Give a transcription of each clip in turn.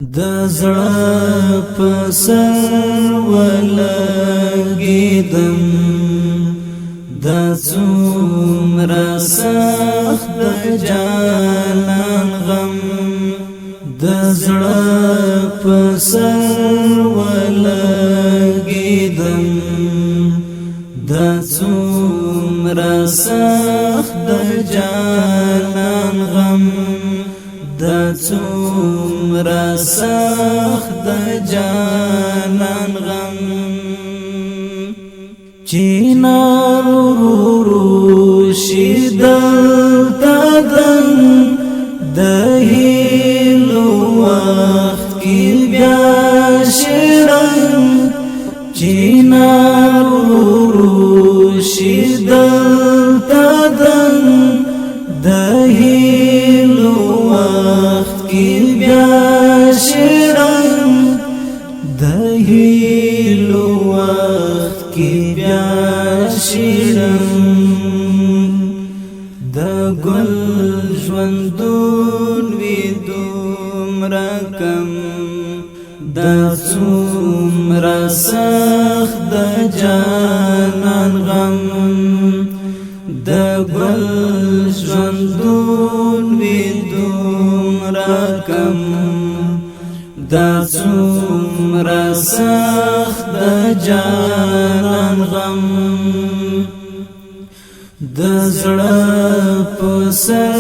د زړه په سر ولګېدم د څومره سخت د جانان غم د زړه په سر ولګېدم د څومره سخت د جانان غم د څومره سخت د جانان غم چینار ورو شي دلته د هیلو وخت کې بیا شړم چینار ورو شي دلته د هیلو وخت کې بیا شړم د هیلو وخت کې بیا شړم د ګل ژوندون وي دومره کم د څومره سخت د جانان غم د ګل ژوندون وي دومره کم د څومره سخت د جانان غم د زړه په سر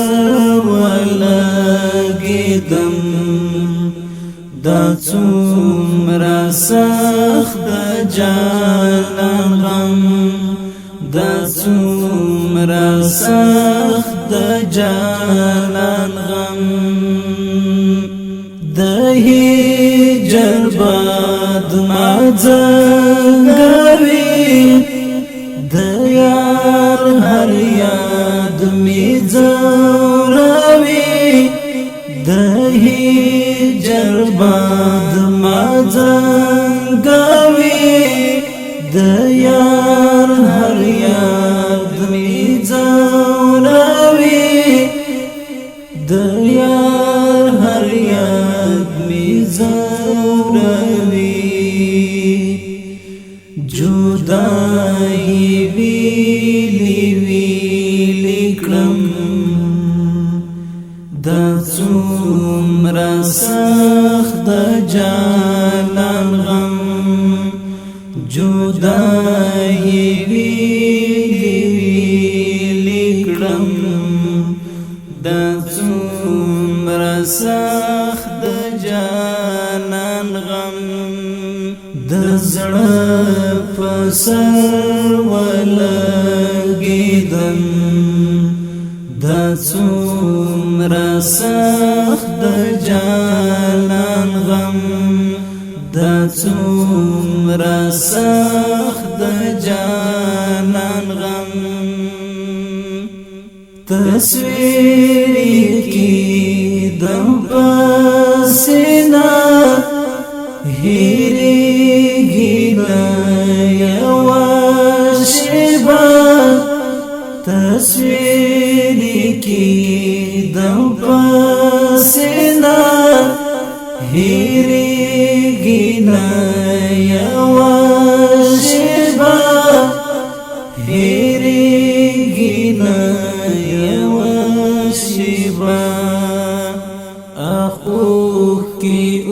ولګېدم د څومره سخت د جانان غم د څومره سخت د جانان غم د هجر باد ما زنګوي د یار هر یاد می زوروي د هجر باد ما زنګوي د یار هر یاد می زوروي د یار هر یاد می زوروي جدائی ویلی ویلی کړم د څومره سخت د جانان غم جدائی ویلی ویلی کړم د څومره سخت د جانان غم د زړه په سر ولګېدم د څومره سخت د جانان غم د څومره سخت د جانان غم تصویر کی دم پسنا هیریږي نه یوه شېبه تصویر کی دم پسنا هیریږي نه یوه شېبه هیریږي نه یوه شېبه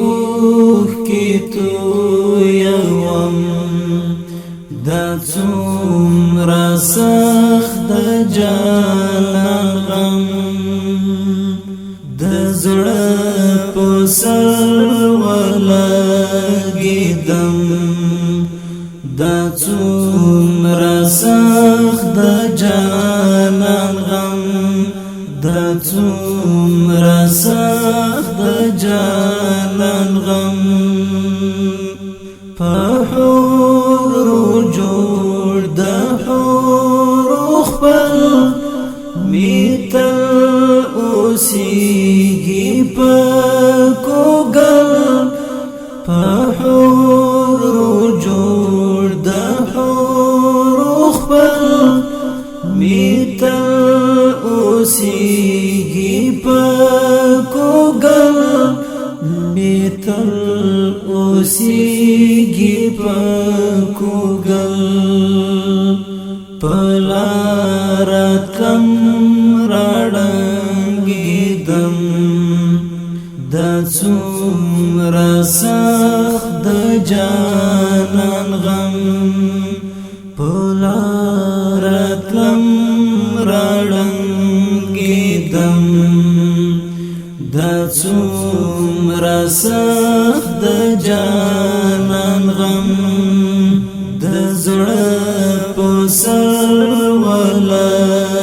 اوښ کې تویوم د څومره سخت د جانان غم د زړه په سر ولګېدم د څومره سخت د جانان غم د څومره سخت د جانان غم په حورو جوړ د حورو خپل می تل اوسېږي په کوګل په حورو جوړ د حورو خپل می تل اوسېږي په کوګل می تل اوسیږي په کوګل پلار کم راړنګېدم د څومره سخت د جانان غم پلار کم راړنګېدم د څومره سخت د جانان غم د زړه په سر ولګېدم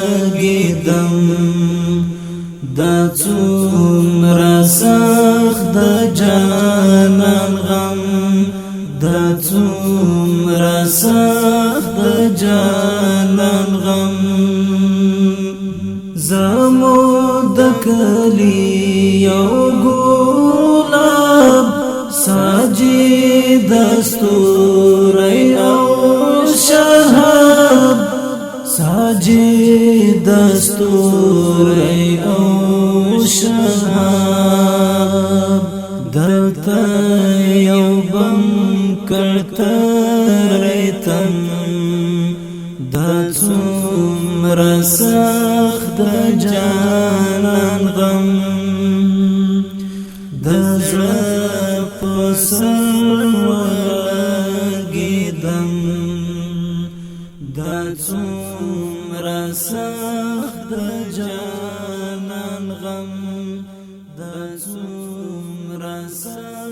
د څومره سخت د جانان غم د څومره سخت د جانان غم زمو د کلی یو ګلاب ساجد ستوري او شهاب ساجد ستوري او شهاب دلته یو بم کړتریتم د څومره سخت د جانان غم د زړه په سر ولګېدم د څومره سخت د جانان غم د څومره سخت